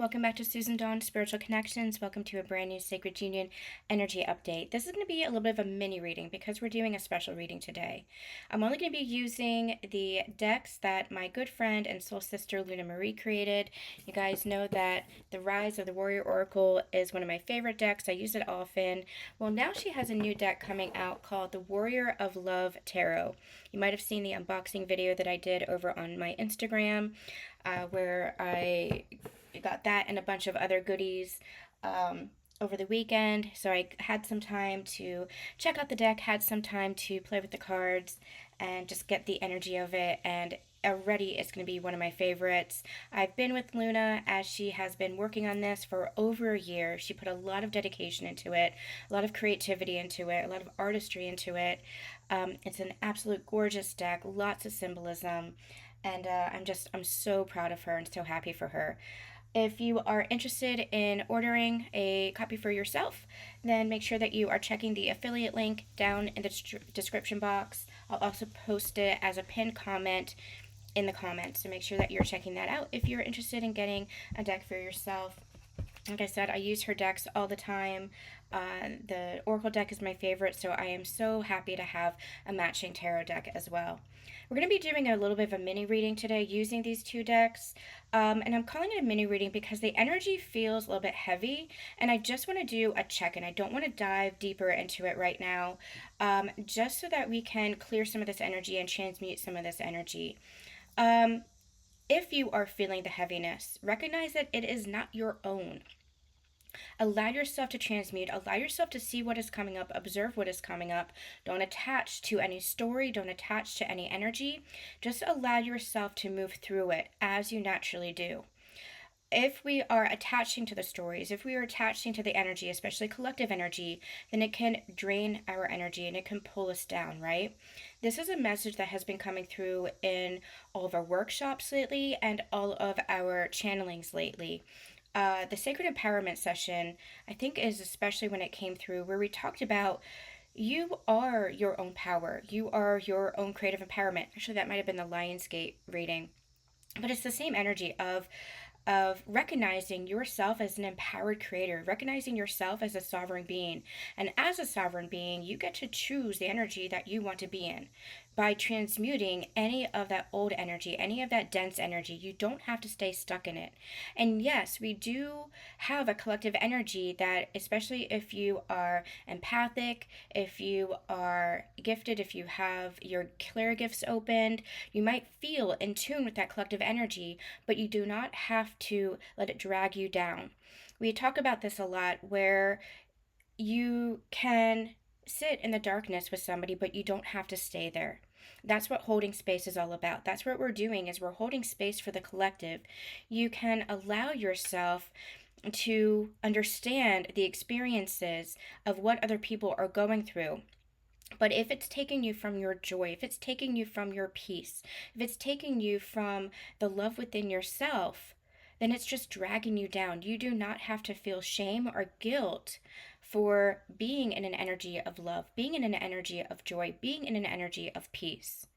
Welcome back to Susan Dawn Spiritual Connections. Welcome to a brand new Sacred Union energy update. This is going to be a little bit of a mini reading because we're doing a special reading today. I'm only going to be using the decks that my good friend and soul sister Luna Marie created. You guys know that the Rise of the Warrior Oracle is one of my favorite decks. I use it often. Well, now she has a new deck coming out called the Warrior of Love Tarot. You might have seen the unboxing video that I did over on my Instagram, where I got that and a bunch of other goodies over the weekend. So I had some time to check out the deck, had some time to play with the cards and just get the energy of it. And already it's going to be one of my favorites. I've been with Luna as she has been working on this for over a year. She put a lot of dedication into it, a lot of creativity into it, a lot of artistry into it. It's an absolute gorgeous deck, lots of symbolism, and I'm so proud of her and so happy for her. If you are interested in ordering a copy for yourself, then make sure that you are checking the affiliate link down in the description box. I'll also post it as a pinned comment in the comments, so make sure that you're checking that out if you're interested in getting a deck for yourself. Like I said, I use her decks all the time. The Oracle deck is my favorite, so I am so happy to have a matching tarot deck as well. We're going to be doing a little bit of a mini reading today using these two decks. And I'm calling it a mini reading because the energy feels a little bit heavy, and I just want to do a check-in. I don't want to dive deeper into it right now, just so that we can clear some of this energy and transmute some of this energy. If you are feeling the heaviness, recognize that it is not your own. Allow yourself to transmute, allow yourself to see what is coming up, observe what is coming up. Don't attach to any story, don't attach to any energy. Just allow yourself to move through it as you naturally do. If we are attaching to the stories, if we are attaching to the energy, especially collective energy, then it can drain our energy and it can pull us down, right? This is a message that has been coming through in all of our workshops lately and all of our channelings lately. The Sacred Empowerment session, I think, is especially when it came through, where we talked about you are your own power. You are your own creative empowerment. Actually, that might have been the Lionsgate reading. But it's the same energy of recognizing yourself as an empowered creator, recognizing yourself as a sovereign being. And as a sovereign being, you get to choose the energy that you want to be in. By transmuting any of that old energy, any of that dense energy, you don't have to stay stuck in it. And yes, we do have a collective energy that, especially if you are empathic, if you are gifted, if you have your clear gifts opened, you might feel in tune with that collective energy, but you do not have to let it drag you down. We talk about this a lot, where you can sit in the darkness with somebody, but you don't have to stay there. That's what holding space is all about. That's what we're doing, is we're holding space for the collective. You can allow yourself to understand the experiences of what other people are going through. But if it's taking you from your joy, if it's taking you from your peace, if it's taking you from the love within yourself, then it's just dragging you down. You do not have to feel shame or guilt for being in an energy of love, being in an energy of joy, being in an energy of peace.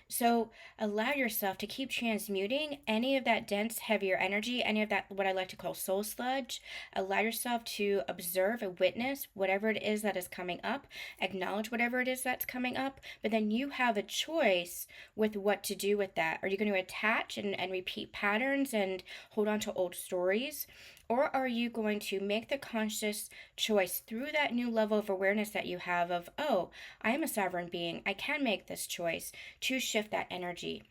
So allow yourself to keep transmuting any of that dense, heavier energy, any of that, what I like to call soul sludge. Allow yourself to observe and witness whatever it is that is coming up, acknowledge whatever it is that's coming up, but then you have a choice with what to do with that. Are you going to attach and repeat patterns and hold on to old stories? Or are you going to make the conscious choice through that new level of awareness that you have of, oh, I am a sovereign being. I can make this choice to shift that energy.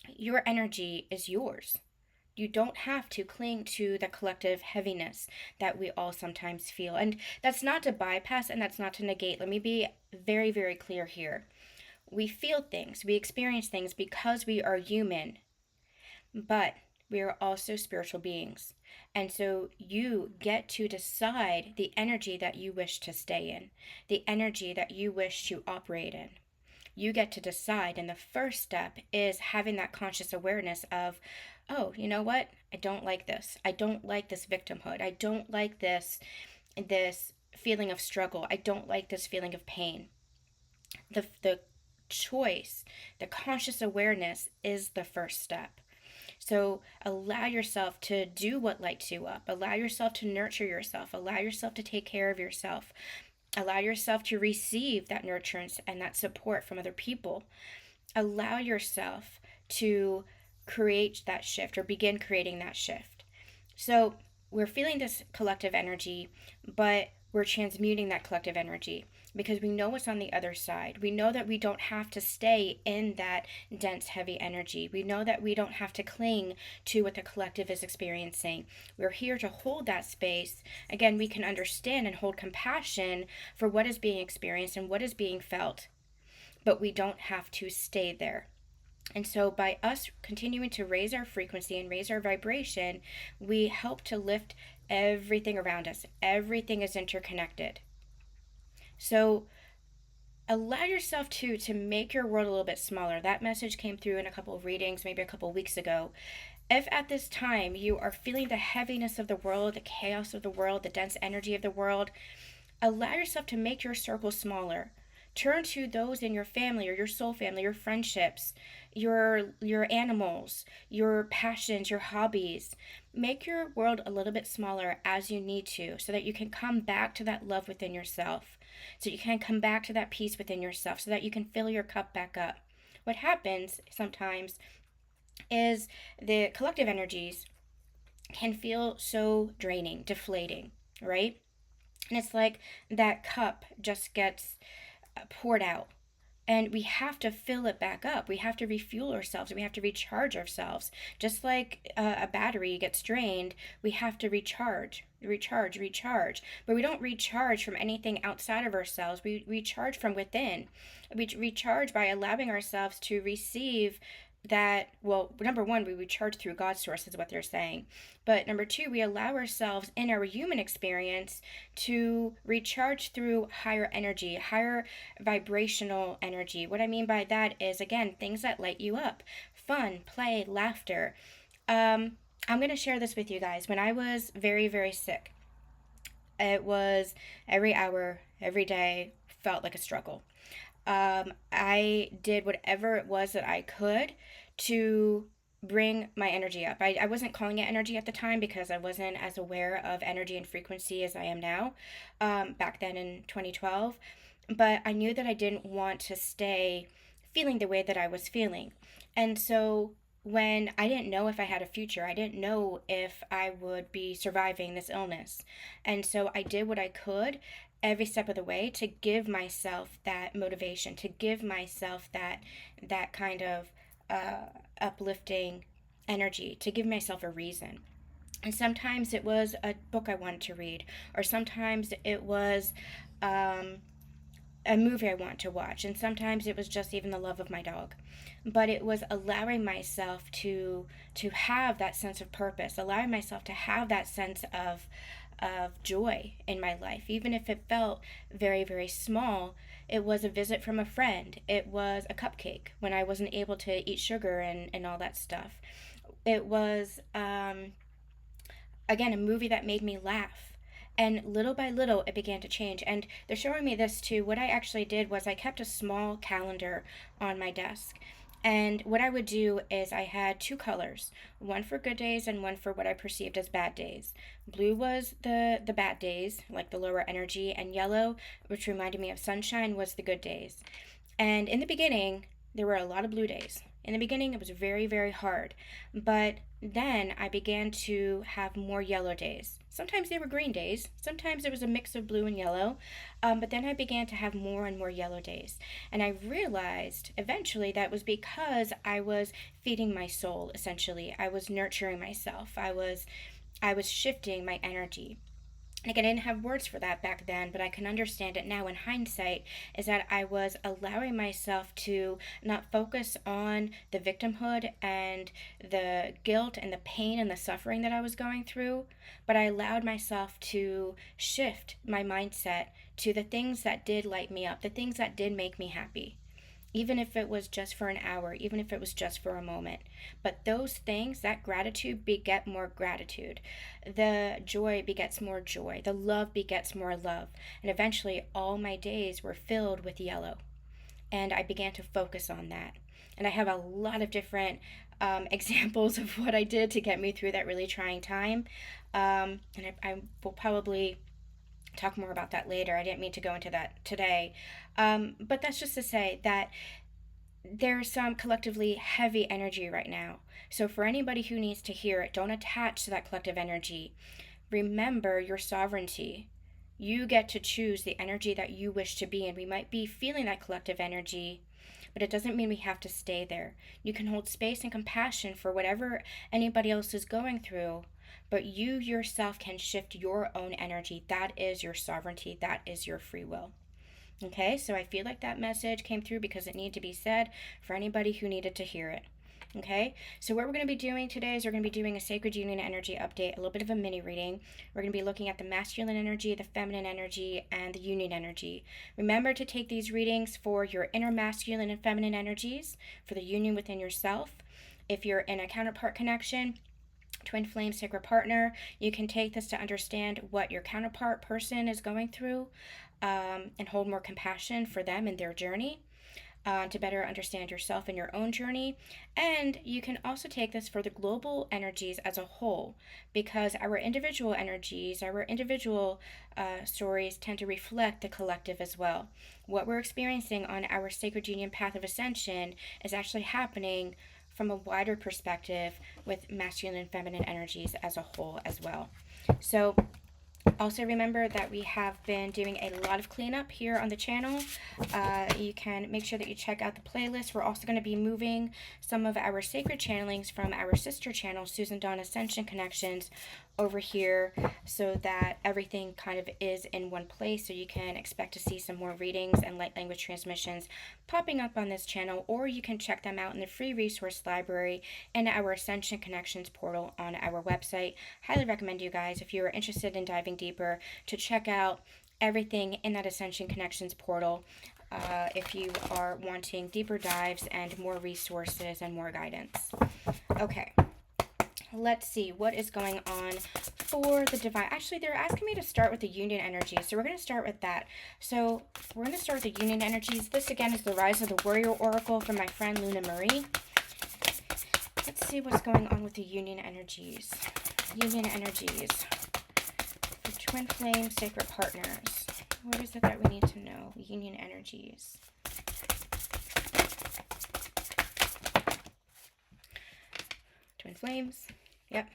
Your energy is yours. You don't have to cling to the collective heaviness that we all sometimes feel. And that's not to bypass and that's not to negate. Let me be very, very clear here. We feel things, we experience things because we are human. But we are also spiritual beings. And so you get to decide the energy that you wish to stay in, the energy that you wish to operate in. You get to decide. And the first step is having that conscious awareness of, oh, you know what? I don't like this. I don't like this victimhood. I don't like this feeling of struggle. I don't like this feeling of pain. The choice, the conscious awareness is the first step. So allow yourself to do what lights you up. Allow yourself to nurture yourself. Allow yourself to take care of yourself. Allow yourself to receive that nurturance and that support from other people. Allow yourself to create that shift or begin creating that shift. So we're feeling this collective energy, but we're transmuting that collective energy because we know what's on the other side. We know that we don't have to stay in that dense, heavy energy. We know that we don't have to cling to what the collective is experiencing. We're here to hold that space. Again, we can understand and hold compassion for what is being experienced and what is being felt, but we don't have to stay there. And so, by us continuing to raise our frequency and raise our vibration, we help to lift everything around us. Everything is interconnected. So, allow yourself to make your world a little bit smaller. That message came through in a couple of readings, maybe a couple of weeks ago. If at this time you are feeling the heaviness of the world, the chaos of the world, the dense energy of the world, allow yourself to make your circle smaller. Turn to those in your family or your soul family, your friendships, your animals, your passions, your hobbies. Make your world a little bit smaller as you need to so that you can come back to that love within yourself. So you can come back to that peace within yourself so that you can fill your cup back up. What happens sometimes is the collective energies can feel so draining, deflating, right? And it's like that cup just gets poured out. And we have to fill it back up. We have to refuel ourselves. We have to recharge ourselves. Just like a battery gets drained, we have to recharge. But we don't recharge from anything outside of ourselves. We recharge from within. We recharge by allowing ourselves to receive that. Well, number one, we recharge through God's source, is what they're saying. But number two, we allow ourselves in our human experience to recharge through higher energy, higher vibrational energy. What I mean by that is, again, things that light you up: fun, play, laughter. I'm going to share this with you guys. When I was very, very sick, it was every hour, every day felt like a struggle. I did whatever it was that I could to bring my energy up. I wasn't calling it energy at the time because I wasn't as aware of energy and frequency as I am now, back then in 2012. But I knew that I didn't want to stay feeling the way that I was feeling. And so when I didn't know if I had a future, I didn't know if I would be surviving this illness. And so I did what I could every step of the way to give myself that motivation, to give myself that kind of uplifting energy, to give myself a reason. And sometimes it was a book I wanted to read, or sometimes it was a movie I want to watch, and sometimes it was just even the love of my dog. But it was allowing myself to have that sense of purpose, allowing myself to have that sense of joy in my life, even if it felt very, very small. It was a visit from a friend. It was a cupcake when I wasn't able to eat sugar and all that stuff. It was, again, a movie that made me laugh. And little by little, it began to change. And they're showing me this too. What I actually did was I kept a small calendar on my desk. And what I would do is I had two colors, one for good days and one for what I perceived as bad days. Blue was the bad days, like the lower energy, and yellow, which reminded me of sunshine, was the good days. And in the beginning, there were a lot of blue days. In the beginning, it was very, very hard. But then I began to have more yellow days. Sometimes they were green days. Sometimes it was a mix of blue and yellow. But then I began to have more and more yellow days. And I realized eventually that was because I was feeding my soul, essentially. I was nurturing myself. I was shifting my energy. Like, I didn't have words for that back then, but I can understand it now in hindsight, is that I was allowing myself to not focus on the victimhood and the guilt and the pain and the suffering that I was going through, but I allowed myself to shift my mindset to the things that did light me up, the things that did make me happy, even if it was just for an hour, even if it was just for a moment. But those things, that gratitude beget more gratitude. The joy begets more joy. The love begets more love. And eventually all my days were filled with yellow. and I began to focus on that. And I have a lot of different examples of what I did to get me through that really trying time. And I will probably talk more about that later. I didn't mean to go into that today. But that's just to say that there's some collectively heavy energy right now. So for anybody who needs to hear it, don't attach to that collective energy. Remember your sovereignty. You get to choose the energy that you wish to be in. We might be feeling that collective energy, but it doesn't mean we have to stay there. You can hold space and compassion for whatever anybody else is going through, but you yourself can shift your own energy. That is your sovereignty. That is your free will. Okay, so I feel like that message came through because it needed to be said for anybody who needed to hear it. Okay, so what we're going to be doing today is we're going to be doing a sacred union energy update, a little bit of a mini reading. We're going to be looking at the masculine energy, the feminine energy, and the union energy. Remember to take these readings for your inner masculine and feminine energies, for the union within yourself. If you're in a counterpart connection, twin flame, sacred partner, you can take this to understand what your counterpart person is going through, and hold more compassion for them and their journey, to better understand yourself and your own journey. And you can also take this for the global energies as a whole, because our individual energies, our individual stories tend to reflect the collective as well. What we're experiencing on our sacred union path of ascension is actually happening from a wider perspective with masculine and feminine energies as a whole as well. So also remember that we have been doing a lot of cleanup here on the channel. You can make sure that you check out the playlist. We're also going to be moving some of our sacred channelings from our sister channel, Susan Dawn Ascension Connections, over here, so that everything kind of is in one place. So you can expect to see some more readings and light language transmissions popping up on this channel, or you can check them out in the free resource library and our Ascension Connections portal on our website. Highly recommend you guys, if you are interested in diving deeper, to check out everything in that Ascension Connections portal, if you are wanting deeper dives and more resources and more guidance. Okay, let's see what is going on for the divine. Actually, they're asking me to start with the union energies, so we're going to start with that. So we're going to start with the union energies. This again is the Rise of the Warrior Oracle from my friend Luna Marie. Let's see what's going on with the union energies. Union energies for twin flame sacred partners. What is it that we need to know? Union energies. Twin flames. Yep.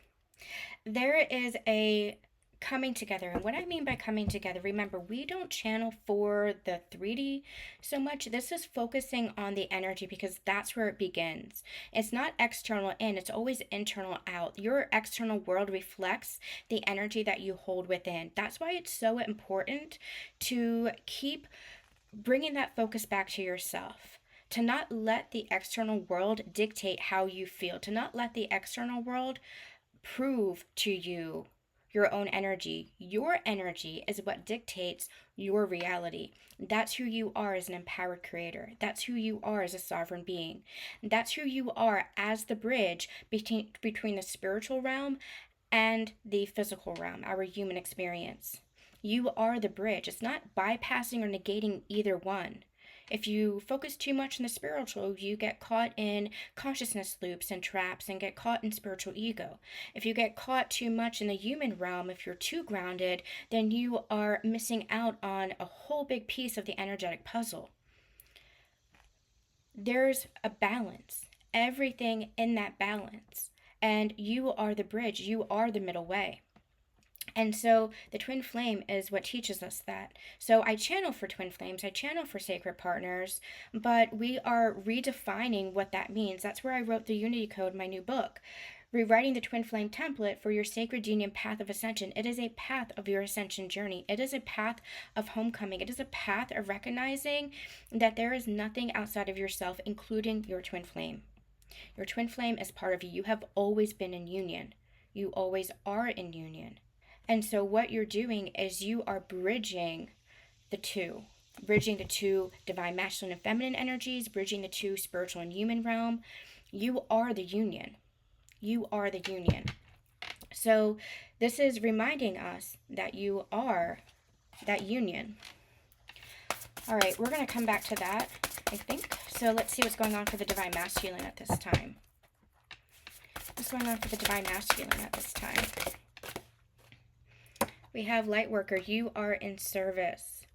There is a coming together. And what I mean by coming together, remember, we don't channel for the 3D so much. This is focusing on the energy, because that's where it begins. It's not external in, it's always internal out. Your external world reflects the energy that you hold within. That's why it's so important to keep bringing that focus back to yourself. To not let the external world dictate how you feel. To not let the external world prove to you your own energy. Your energy is what dictates your reality. That's who you are as an empowered creator. That's who you are as a sovereign being. That's who you are as the bridge between the spiritual realm and the physical realm, our human experience. You are the bridge. It's not bypassing or negating either one. If you focus too much on the spiritual, you get caught in consciousness loops and traps and get caught in spiritual ego. If you get caught too much in the human realm, if you're too grounded, then you are missing out on a whole big piece of the energetic puzzle. There's a balance, everything in that balance, and you are the bridge, you are the middle way. And so the twin flame is what teaches us that. So I channel for twin flames, I channel for sacred partners, but we are redefining what that means. That's where I wrote the Unity Code, my new book, Rewriting the Twin Flame Template for Your Sacred Union Path of Ascension. It is a path of your ascension journey. It is a path of homecoming. It is a path of recognizing that there is nothing outside of yourself, including your twin flame. Your twin flame is part of you. You have always been in union. You always are in union. And so what you're doing is you are bridging the two divine masculine and feminine energies, bridging the two spiritual and human realm. You are the union. You are the union. So this is reminding us that you are that union. All right, we're going to come back to that. I think. So let's see what's going on for the divine masculine at this time. What's going on for the divine masculine at this time? We have light worker. You are in service.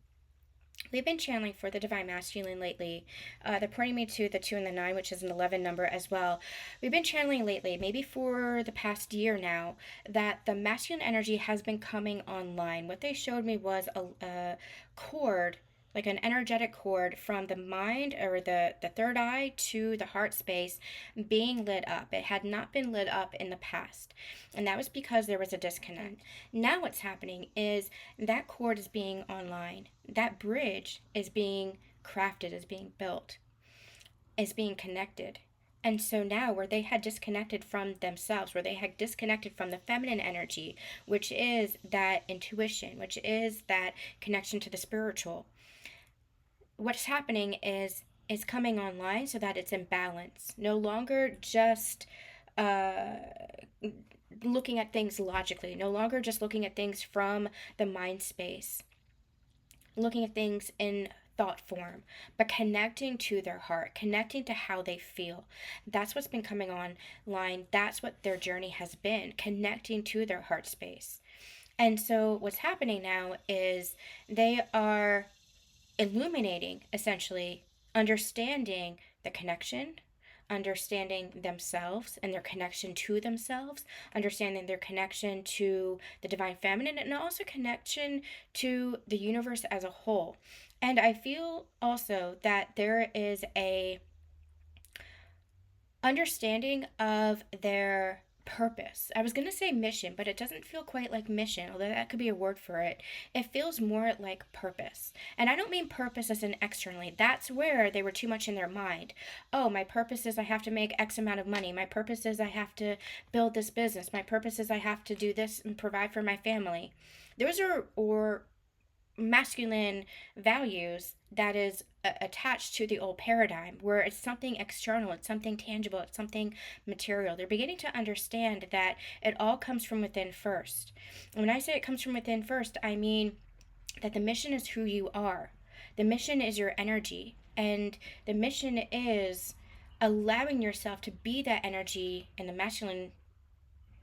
We've been channeling for the divine masculine lately. They're pointing me to the 2 and the 9, which is an 11 number as well. We've been channeling lately, maybe for the past year now, that the masculine energy has been coming online. What they showed me was a cord, like an energetic cord from the mind or the third eye to the heart space being lit up. It had not been lit up in the past. And that was because there was a disconnect. Now what's happening is that cord is being online. That bridge is being crafted, is being built, is being connected. And so now, where they had disconnected from themselves, where they had disconnected from the feminine energy, which is that intuition, which is that connection to the spiritual, what's happening is coming online so that it's in balance. No longer just looking at things logically, no longer just looking at things from the mind space, looking at things in thought form, but connecting to their heart, connecting to how they feel. That's what's been coming online. That's what their journey has been, connecting to their heart space. And so what's happening now is they are illuminating, essentially, understanding the connection, understanding themselves and their connection to themselves, understanding their connection to the divine feminine, and also connection to the universe as a whole. And I feel also that there is a understanding of their purpose. I was going to say mission, but it doesn't feel quite like mission, although that could be a word for it. It feels more like purpose. And I don't mean purpose as in externally. That's where they were too much in their mind. Oh, my purpose is I have to make X amount of money. My purpose is I have to build this business. My purpose is I have to do this and provide for my family. Those are or masculine values that is attached to the old paradigm, where it's something external, it's something tangible, it's something material. They're beginning to understand that it all comes from within first. And when I say it comes from within first, I mean that the mission is who you are. The mission is your energy, and the mission is allowing yourself to be that energy in the masculine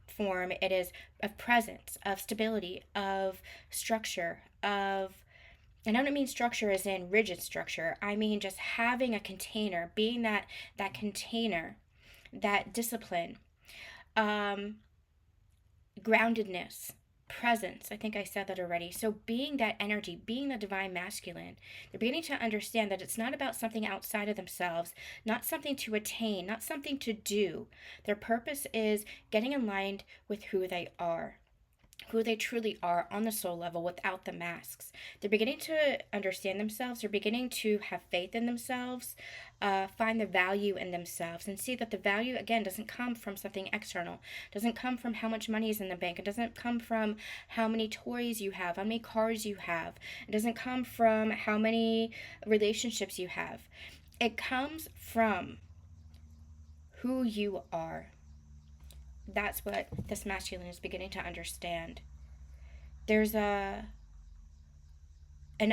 form. It is of presence, of stability, of structure, of, and I don't mean structure as in rigid structure. I mean just having a container, being that container, that discipline, groundedness, presence. I think I said that already. So being that energy, being the divine masculine, they're beginning to understand that it's not about something outside of themselves, not something to attain, not something to do. Their purpose is getting aligned with who they are, who they truly are on the soul level without the masks. They're beginning to understand themselves. They're beginning to have faith in themselves, find the value in themselves, and see that the value, again, doesn't come from something external. It doesn't come from how much money is in the bank. It doesn't come from how many toys you have, how many cars you have. It doesn't come from how many relationships you have. It comes from who you are. That's what this masculine is beginning to understand. There's an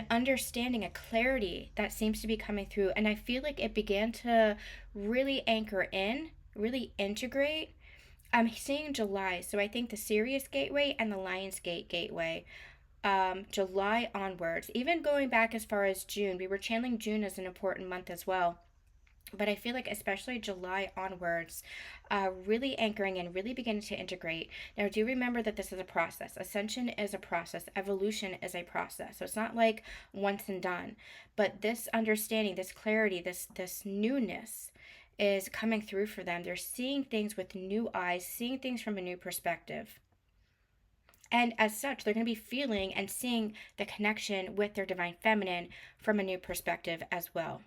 understanding, a clarity that seems to be coming through, and I feel like it began to really anchor in, really integrate. I'm seeing July, so I think the Sirius gateway and the Lionsgate gateway, July onwards, even going back as far as June. We were channeling June as an important month as well. But I feel like especially July onwards, really anchoring and really beginning to integrate. Now, do remember that this is a process. Ascension is a process. Evolution is a process. So it's not like once and done. But this understanding, this clarity, this newness is coming through for them. They're seeing things with new eyes, seeing things from a new perspective. And as such, they're going to be feeling and seeing the connection with their divine feminine from a new perspective as well.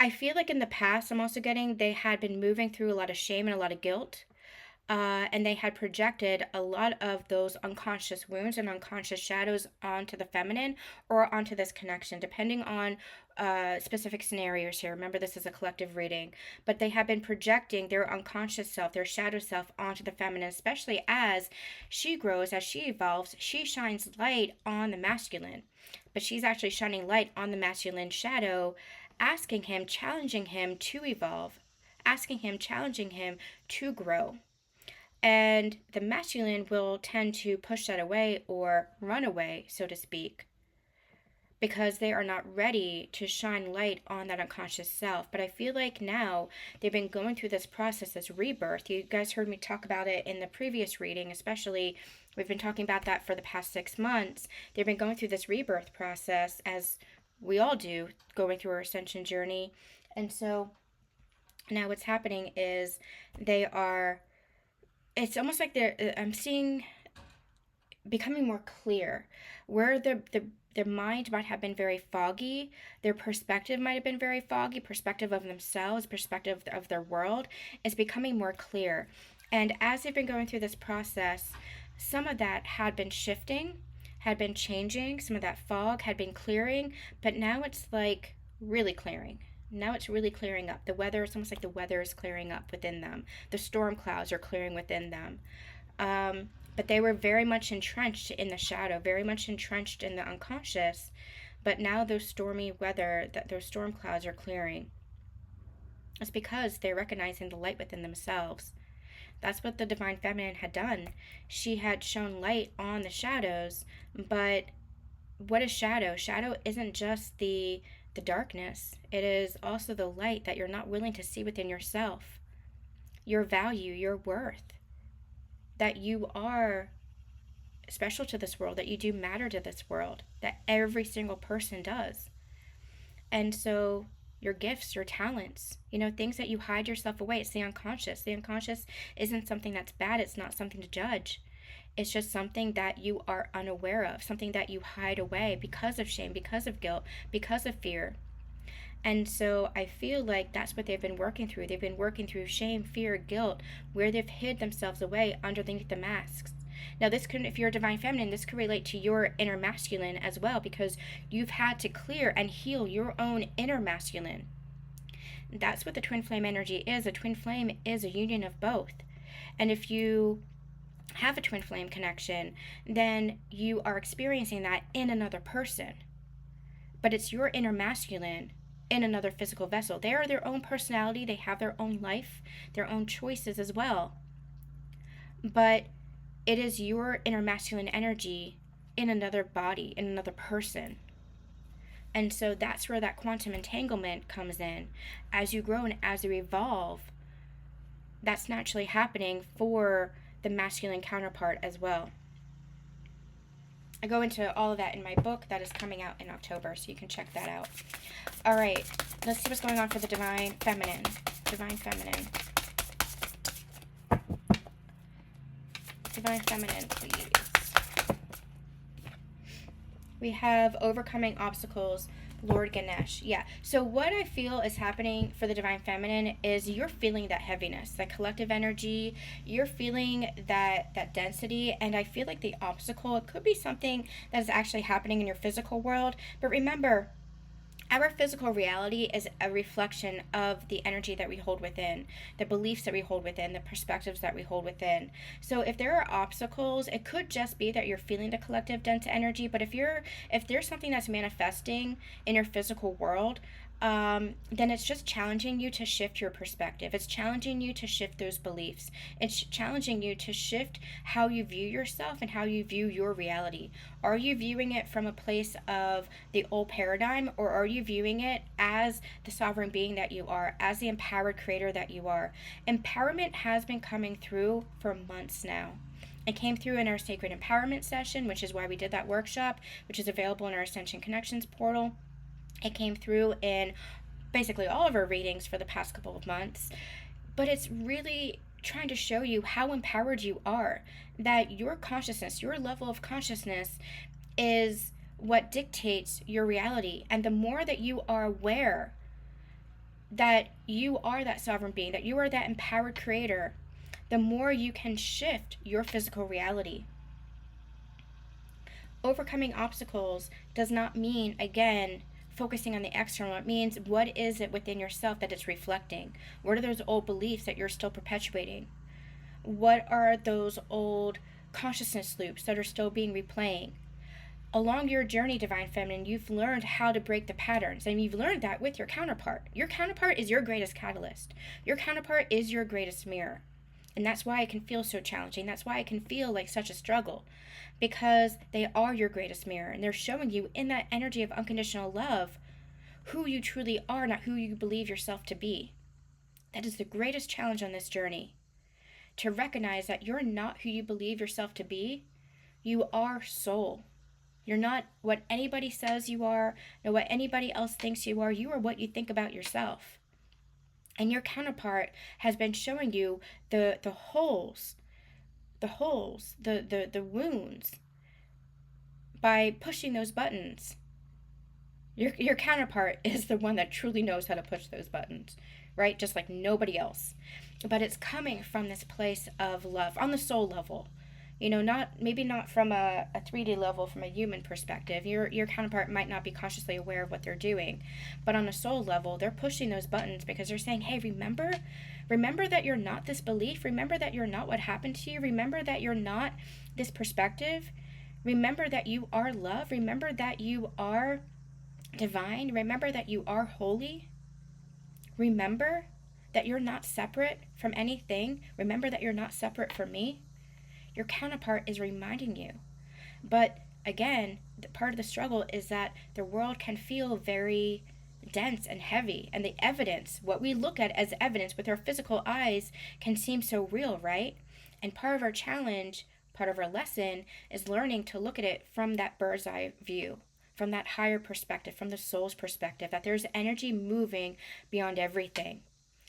I feel like in the past, I'm also getting they had been moving through a lot of shame and a lot of guilt. and they had projected a lot of those unconscious wounds and unconscious shadows onto the feminine or onto this connection, depending on specific scenarios here. Remember, this is a collective reading, but they have been projecting their unconscious self, their shadow self, onto the feminine, especially as she grows, as she evolves. She shines light on the masculine, but she's actually shining light on the masculine shadow, asking him, challenging him to evolve, asking him, challenging him to grow. And the masculine will tend to push that away or run away, so to speak, because they are not ready to shine light on that unconscious self. But I feel like now they've been going through this process, this rebirth. You guys heard me talk about it in the previous reading, especially. We've been talking about that for the past 6 months. They've been going through this rebirth process, as we all do, going through our ascension journey. And so now what's happening is they are, it's almost like I'm seeing becoming more clear where their mind might have been very foggy, their perspective might have been very foggy, perspective of themselves, perspective of their world is becoming more clear. And as they've been going through this process, some of that had been shifting, had been changing, some of that fog had been clearing, but now it's like really clearing. Now it's really clearing up. The weather, it's almost like the weather is clearing up within them. The storm clouds are clearing within them. But they were very much entrenched in the shadow, very much entrenched in the unconscious. But now those stormy weather, those storm clouds are clearing. It's because they're recognizing the light within themselves. That's what the divine feminine had done. She had shown light on the shadows, but what is shadow? Shadow isn't just the darkness. It is also the light that you're not willing to see within yourself. Your value, your worth. That you are special to this world, that you do matter to this world, that every single person does. And so your gifts, your talents, things that you hide yourself away, it's the unconscious. The unconscious isn't something that's bad. It's not something to judge. It's just something that you are unaware of, something that you hide away because of shame, because of guilt, because of fear. And so I feel like that's what they've been working through. They've been working through shame, fear, guilt, where they've hid themselves away underneath the masks. Now, this could, if you're a divine feminine, this could relate to your inner masculine as well, because you've had to clear and heal your own inner masculine. That's what the twin flame energy is. A twin flame is a union of both. And if you have a twin flame connection, then you are experiencing that in another person. But it's your inner masculine in another physical vessel. They are their own personality. They have their own life, their own choices as well. But it is your inner masculine energy in another body, in another person. And so that's where that quantum entanglement comes in. As you grow and as you evolve, that's naturally happening for the masculine counterpart as well. I go into all of that in my book that is coming out in October, so you can check that out. All right, let's see what's going on for the divine feminine. Divine feminine. Divine feminine, please. We have overcoming obstacles, Lord Ganesh. Yeah. So what I feel is happening for the divine feminine is you're feeling that heaviness, that collective energy. You're feeling that density. And I feel like the obstacle, it could be something that is actually happening in your physical world. But remember, our physical reality is a reflection of the energy that we hold within, the beliefs that we hold within, the perspectives that we hold within. So if there are obstacles, it could just be that you're feeling the collective dense energy. But if there's something that's manifesting in your physical world, then it's just challenging you to shift your perspective. It's challenging you to shift those beliefs. It's challenging you to shift how you view yourself and how you view your reality. Are you viewing it from a place of the old paradigm, or are you viewing it as the sovereign being that you are, as the empowered creator that you are? Empowerment has been coming through for months now. It came through in our Sacred Empowerment session, which is why we did that workshop, which is available in our Ascension Connections portal. It came through in basically all of our readings for the past couple of months. But it's really trying to show you how empowered you are, that your consciousness, your level of consciousness is what dictates your reality. And the more that you are aware that you are that sovereign being, that you are that empowered creator, the more you can shift your physical reality. Overcoming obstacles does not mean, again, focusing on the external. It means, what is it within yourself that it's reflecting? What are those old beliefs that you're still perpetuating? What are those old consciousness loops that are still being replaying? Along your journey, Divine Feminine, you've learned how to break the patterns, and you've learned that with your counterpart. Your counterpart is your greatest catalyst. Your counterpart is your greatest mirror. And that's why it can feel so challenging. That's why it can feel like such a struggle, because they are your greatest mirror, and they're showing you in that energy of unconditional love who you truly are, not who you believe yourself to be. That is the greatest challenge on this journey, to recognize that you're not who you believe yourself to be. You are soul. You're not what anybody says you are, nor what anybody else thinks you are. You are what you think about yourself. And your counterpart has been showing you the holes, the wounds, by pushing those buttons. Your counterpart is the one that truly knows how to push those buttons, right? Just like nobody else. But it's coming from this place of love on the soul level. Maybe not from a 3D level, from a human perspective. Your counterpart might not be consciously aware of what they're doing, but on a soul level, they're pushing those buttons because they're saying, hey, remember that you're not this belief. Remember that you're not what happened to you. Remember that you're not this perspective. Remember that you are love. Remember that you are divine. Remember that you are holy. Remember that you're not separate from anything. Remember that you're not separate from me. Your counterpart is reminding you. But again, part of the struggle is that the world can feel very dense and heavy, and the evidence, what we look at as evidence with our physical eyes, can seem so real, right? And part of our challenge, part of our lesson, is learning to look at it from that bird's eye view, from that higher perspective, from the soul's perspective, that there's energy moving beyond everything.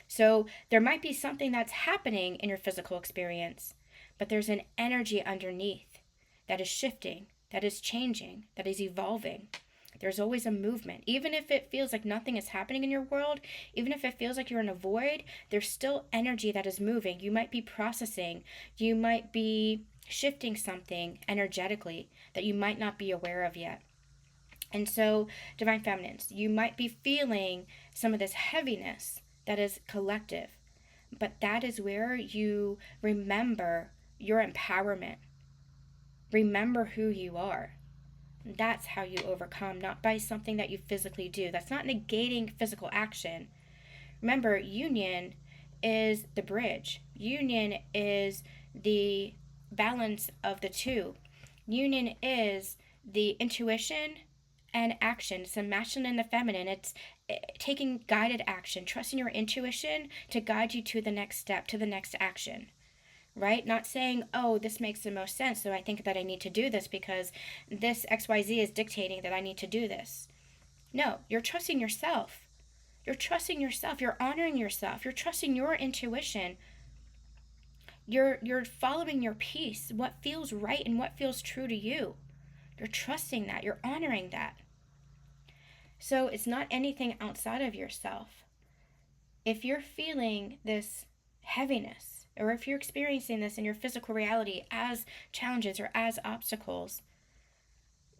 So there might be something that's happening in your physical experience, but there's an energy underneath that is shifting, that is changing, that is evolving. There's always a movement. Even if it feels like nothing is happening in your world, even if it feels like you're in a void, there's still energy that is moving. You might be processing. You might be shifting something energetically that you might not be aware of yet. And so, Divine Feminines, you might be feeling some of this heaviness that is collective, but that is where you remember your empowerment. Remember who you are. That's how you overcome, not by something that you physically do. That's not negating physical action. Remember, union is the bridge. Union is the balance of the two. Union is the intuition and action. It's the masculine and the feminine. It's taking guided action, trusting your intuition to guide you to the next step, to the next action. Right? Not saying, oh, this makes the most sense, so I think that I need to do this because this XYZ is dictating that I need to do this. No, you're trusting yourself. You're trusting yourself. You're honoring yourself. You're trusting your intuition. You're following your peace, what feels right and what feels true to you. You're trusting that. You're honoring that. So it's not anything outside of yourself. If you're feeling this heaviness, or if you're experiencing this in your physical reality as challenges or as obstacles,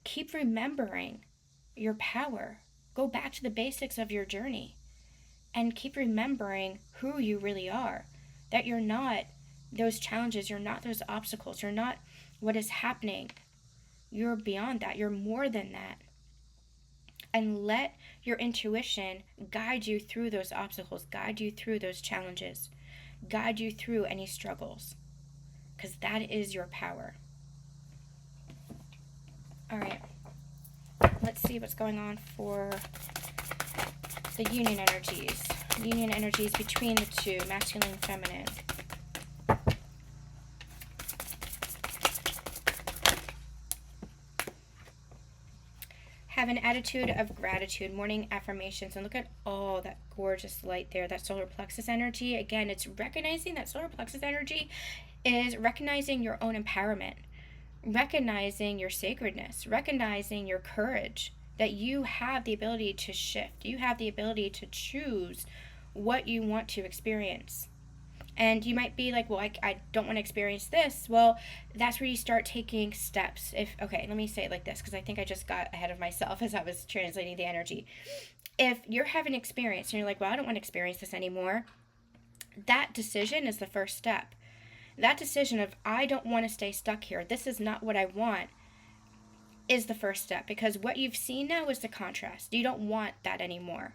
keep remembering your power. Go back to the basics of your journey and keep remembering who you really are. That you're not those challenges, you're not those obstacles, you're not what is happening. You're beyond that. You're more than that. And let your intuition guide you through those obstacles, guide you through those challenges, guide you through any struggles, because that is your power. All right, let's see what's going on for the union energies between the two, masculine and feminine. Have an attitude of gratitude, morning affirmations, and look at all that gorgeous light there, that solar plexus energy. Again, it's recognizing that solar plexus energy is recognizing your own empowerment, recognizing your sacredness, recognizing your courage, that you have the ability to shift. You have the ability to choose what you want to experience. And you might be like, well, I don't want to experience this. Well, that's where you start taking steps. Okay, let me say it like this, because I think I just got ahead of myself as I was translating the energy. If you're having an experience and you're like, well, I don't want to experience this anymore, that decision is the first step. That decision of, I don't want to stay stuck here, this is not what I want, is the first step, because what you've seen now is the contrast. You don't want that anymore.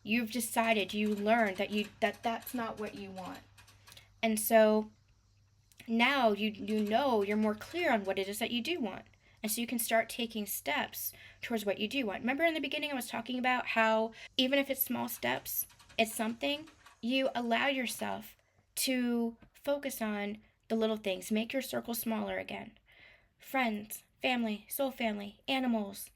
You've decided, you learned that's not what you want. And so now you know, you're more clear on what it is that you do want. And so you can start taking steps towards what you do want. Remember in the beginning I was talking about how even if it's small steps, it's something. You allow yourself to focus on the little things. Make your circle smaller again. Friends, family, soul family, animals,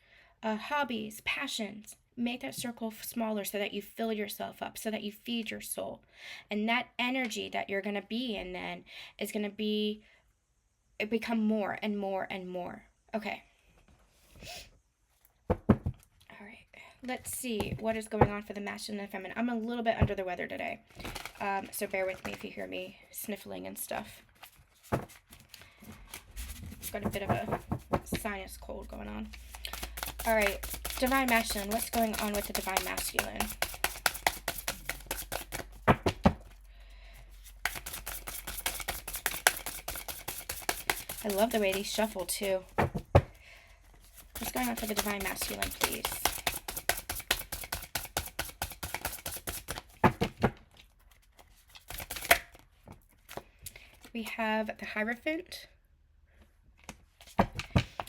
hobbies, passions. Make that circle smaller so that you fill yourself up, so that you feed your soul. And that energy that you're going to be in then is going to become more and more and more. Okay. All right. Let's see what is going on for the masculine and feminine. I'm a little bit under the weather today. So bear with me if you hear me sniffling and stuff. I've got a bit of a sinus cold going on. All right, divine masculine. What's going on with the divine masculine? I love the way these shuffle too. What's going on for the divine masculine, please? We have the Hierophant.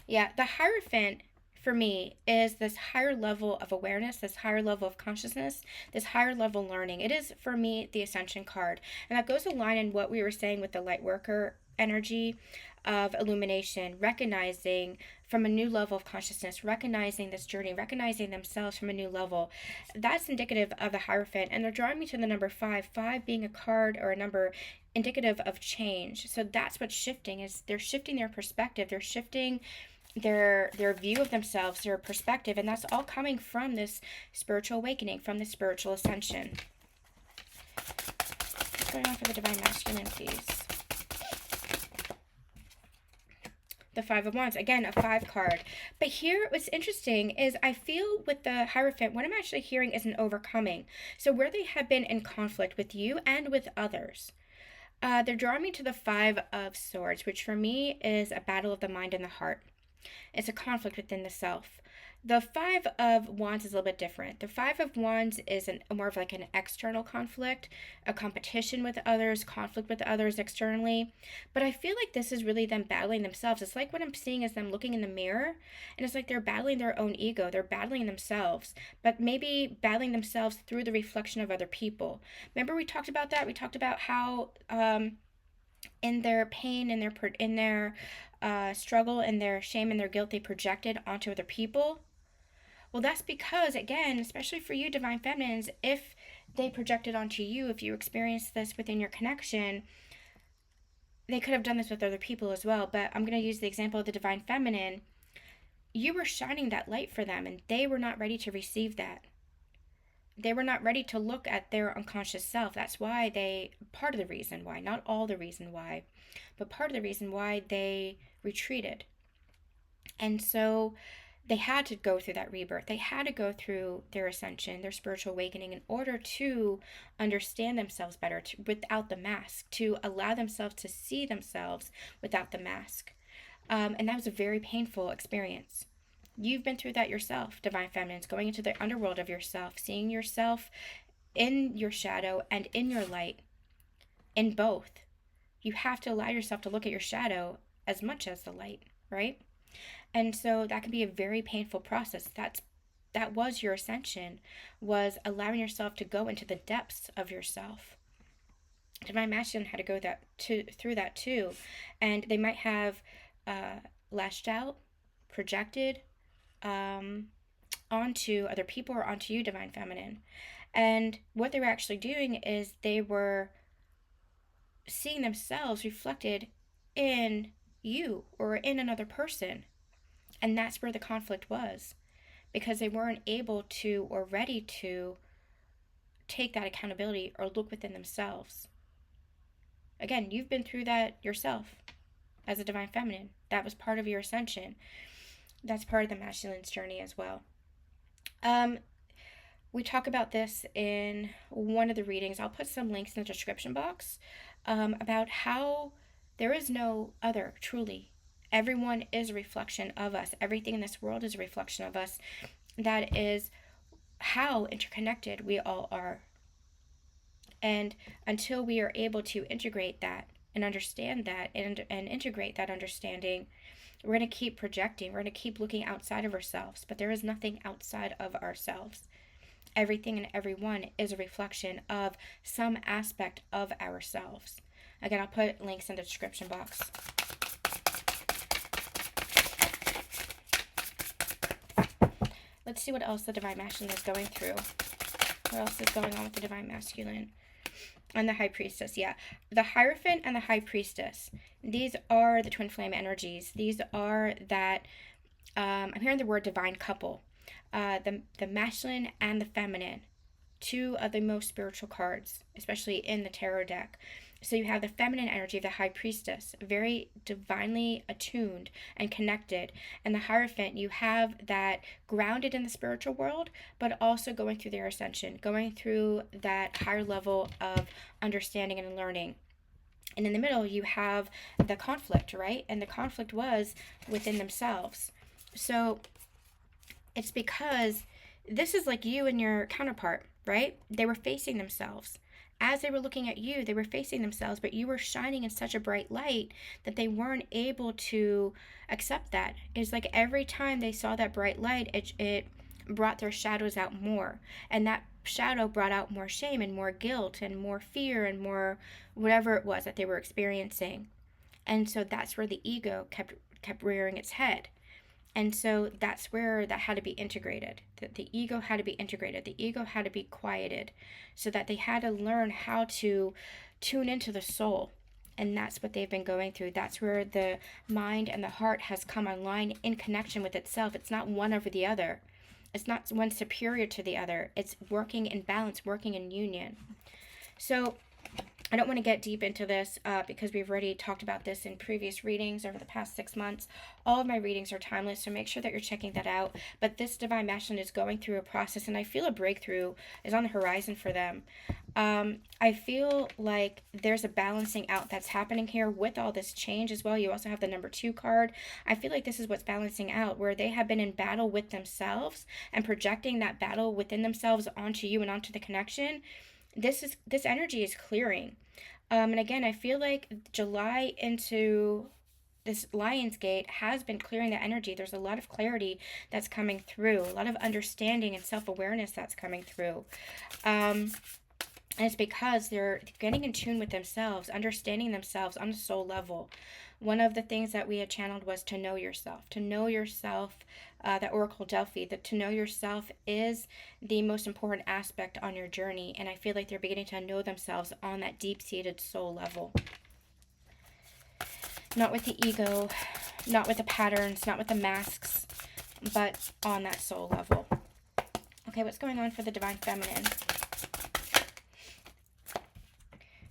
Yeah, the Hierophant for me is this higher level of awareness, this higher level of consciousness, this higher level learning. It is for me the Ascension card. And that goes to line in what we were saying with the light worker energy of illumination, recognizing from a new level of consciousness, recognizing this journey, recognizing themselves from a new level. That's indicative of the Hierophant. And they're drawing me to the number 5, 5 being a card or a number indicative of change. So that's what's shifting, is they're shifting their perspective. They're shifting their view of themselves, their perspective, and that's all coming from this spiritual awakening, from this spiritual ascension. What's going on for the divine masculine, please? The 5 of Wands, again a 5 card. But here what's interesting is I feel with the Hierophant, what I'm actually hearing is an overcoming. So where they have been in conflict with you and with others, they're drawing me to the 5 of Swords, which for me is a battle of the mind and the heart. It's a conflict within the self. The 5 of Wands is a little bit different. The 5 of Wands is more of like an external conflict, a competition with others, conflict with others externally. But I feel like this is really them battling themselves. It's like what I'm seeing is them looking in the mirror, and it's like they're battling their own ego. They're battling themselves, but maybe battling themselves through the reflection of other people. Remember we talked about that? We talked about how in their pain, in their struggle, and their shame and their guilt, they projected onto other people. Well, that's because, again, especially for you divine feminines, if they projected onto you, if you experienced this within your connection, they could have done this with other people as well. But I'm going to use the example of the divine feminine. You were shining that light for them, and they were not ready to receive that. They were not ready to look at their unconscious self. That's why part of the reason why, not all the reason why, but part of the reason why they retreated. And so they had to go through that rebirth. They had to go through their ascension, their spiritual awakening, in order to understand themselves better, without the mask, to allow themselves to see themselves without the mask. And that was a very painful experience. You've been through that yourself, divine feminines, going into the underworld of yourself, seeing yourself in your shadow and in your light, in both. You have to allow yourself to look at your shadow as much as the light, right? And so that can be a very painful process. That was your ascension, was allowing yourself to go into the depths of yourself. Divine masculine had to go through that too, and they might have lashed out, projected onto other people or onto you, divine feminine. And what they were actually doing is they were seeing themselves reflected in you or in another person. And that's where the conflict was, because they weren't able to or ready to take that accountability or look within themselves. Again, you've been through that yourself as a divine feminine. That was part of your ascension. That's part of the masculine's journey as well. We talk about this in one of the readings. I'll put some links in the description box about how there is no other, truly. Everyone is a reflection of us. Everything in this world is a reflection of us. That is how interconnected we all are. And until we are able to integrate that and understand that and integrate that understanding, we're going to keep projecting. We're going to keep looking outside of ourselves. But there is nothing outside of ourselves. Everything and everyone is a reflection of some aspect of ourselves. Again, I'll put links in the description box. Let's see what else the divine masculine is going through. What else is going on with the divine masculine? And the high priestess, yeah. The Hierophant and the high priestess. These are the twin flame energies. These are that, I'm hearing the word divine couple. The masculine and the feminine. Two of the most spiritual cards, especially in the tarot deck. So you have the feminine energy of the high priestess, very divinely attuned and connected. And the Hierophant, you have that grounded in the spiritual world, but also going through their ascension, going through that higher level of understanding and learning. And in the middle, you have the conflict, right? And the conflict was within themselves. So it's because this is like you and your counterpart, right? They were facing themselves. As they were looking at you, they were facing themselves, but you were shining in such a bright light that they weren't able to accept that. It's like every time they saw that bright light, it brought their shadows out more. And that shadow brought out more shame and more guilt and more fear and more whatever it was that they were experiencing. And so that's where the ego kept rearing its head. And so that's where that had to be integrated. The ego had to be integrated. The ego had to be quieted so that they had to learn how to tune into the soul. And that's what they've been going through. That's where the mind and the heart has come online in connection with itself. It's not one over the other. It's not one superior to the other. It's working in balance, working in union. So I don't want to get deep into this because we've already talked about this in previous readings over the past 6 months. All of my readings are timeless, so make sure that you're checking that out. But this divine masculine is going through a process, and I feel a breakthrough is on the horizon for them. I feel like there's a balancing out that's happening here with all this change as well. You also have the number 2 card. I feel like this is what's balancing out, where they have been in battle with themselves and projecting that battle within themselves onto you and onto the connection. This energy is clearing. And again, I feel like July into this Lion's Gate has been clearing the energy. There's a lot of clarity that's coming through, a lot of understanding and self-awareness that's coming through. And it's because they're getting in tune with themselves, understanding themselves on a soul level. One of the things that we had channeled was to know yourself. To know yourself, that Oracle Delphi, that to know yourself is the most important aspect on your journey. And I feel like they're beginning to know themselves on that deep-seated soul level. Not with the ego, not with the patterns, not with the masks, but on that soul level. Okay, what's going on for the Divine Feminine?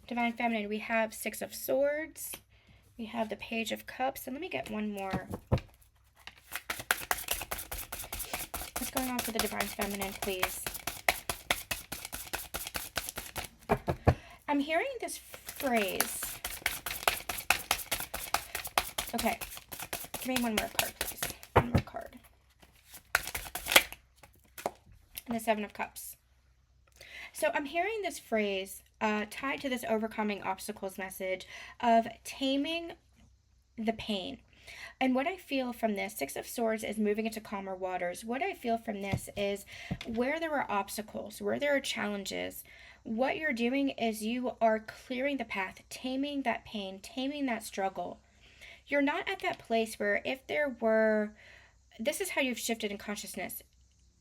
Divine Feminine, we have 6 of Swords. We have the Page of Cups. And let me get one more. What's going on for the Divine Feminine, please? I'm hearing this phrase. Okay. Give me one more card, please. One more card. And the 7 of Cups. So I'm hearing this phrase tied to this overcoming obstacles message of taming the pain. And what I feel from this, 6 of Swords is moving into calmer waters. What I feel from this is where there are obstacles, where there are challenges, what you're doing is you are clearing the path, taming that pain, taming that struggle. You're not at that place where if there were, this is how you've shifted in consciousness.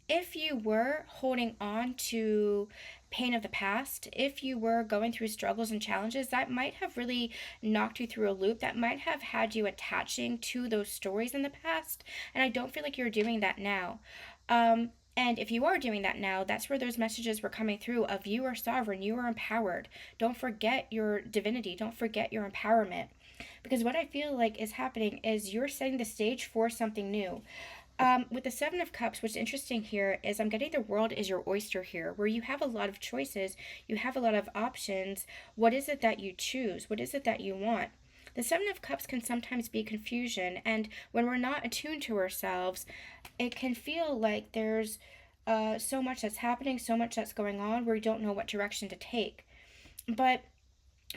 If you were holding on to pain of the past, if you were going through struggles and challenges, that might have really knocked you through a loop. That might have had you attaching to those stories in the past. And I don't feel like you're doing that now. And if you are doing that now, that's where those messages were coming through of you are sovereign, you are empowered. Don't forget your divinity, don't forget your empowerment. Because what I feel like is happening is you're setting the stage for something new. With the Seven of Cups, what's interesting here is I'm getting the world is your oyster here, where you have a lot of choices, you have a lot of options. What is it that you choose? What is it that you want? The Seven of Cups can sometimes be confusion, and when we're not attuned to ourselves, it can feel like there's so much that's happening, so much that's going on, where we don't know what direction to take. But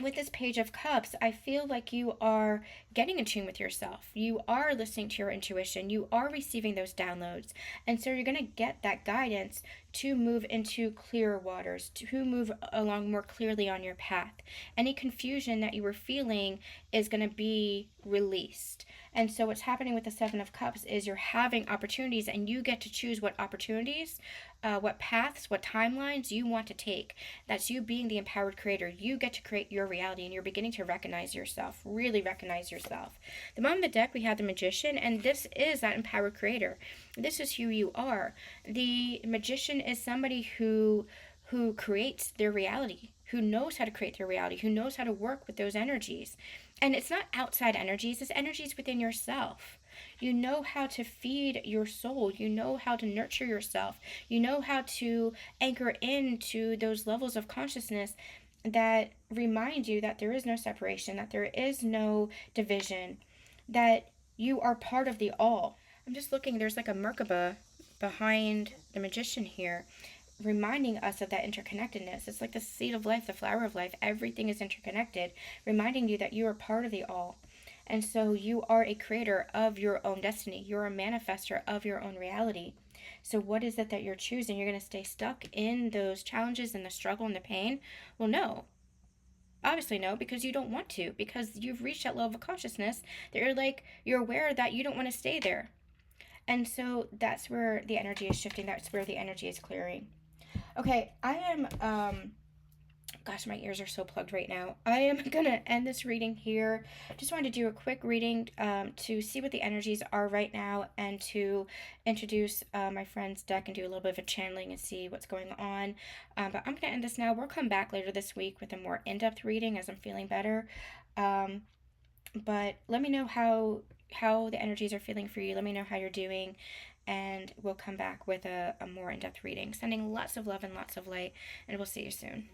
with this Page of Cups, I feel like you are getting in tune with yourself. You are listening to your intuition. You are receiving those downloads. And so you're going to get that guidance to move into clearer waters, to move along more clearly on your path. Any confusion that you were feeling is going to be released. And so what's happening with the Seven of Cups is you're having opportunities, and you get to choose what opportunities, what paths, what timelines you want to take. That's you being the empowered creator. You get to create your reality, and you're beginning to recognize yourself, really recognize yourself. The bottom of the deck, we have the Magician, and this is that empowered creator. This is who you are. The Magician is somebody who creates their reality, who knows how to create their reality, who knows how to work with those energies. And it's not outside energies, it's energies within yourself. You know how to feed your soul. You know how to nurture yourself. You know how to anchor into those levels of consciousness that remind you that there is no separation, that there is no division, that you are part of the all. I'm just looking, there's like a Merkaba behind the Magician here, reminding us of that interconnectedness. It's like the seed of life, the flower of life. Everything is interconnected, reminding you that you are part of the all. And so you are a creator of your own destiny. You're a manifester of your own reality. So what is it that you're choosing? You're going to stay stuck in those challenges and the struggle and the pain? Well, no. Obviously no, because you don't want to, because you've reached that level of consciousness that you're aware that you don't want to stay there. And so that's where the energy is shifting. That's where the energy is clearing. Okay, I am gosh, my ears are so plugged right now. I am gonna end this reading here. Just wanted to do a quick reading to see what the energies are right now, and to introduce my friend's deck and do a little bit of a channeling and see what's going on. But I'm gonna end this now. We'll come back later this week with a more in-depth reading as I'm feeling better. But let me know how the energies are feeling for you. Let me know how you're doing, and we'll come back with a more in-depth reading. Sending lots of love and lots of light, and we'll see you soon.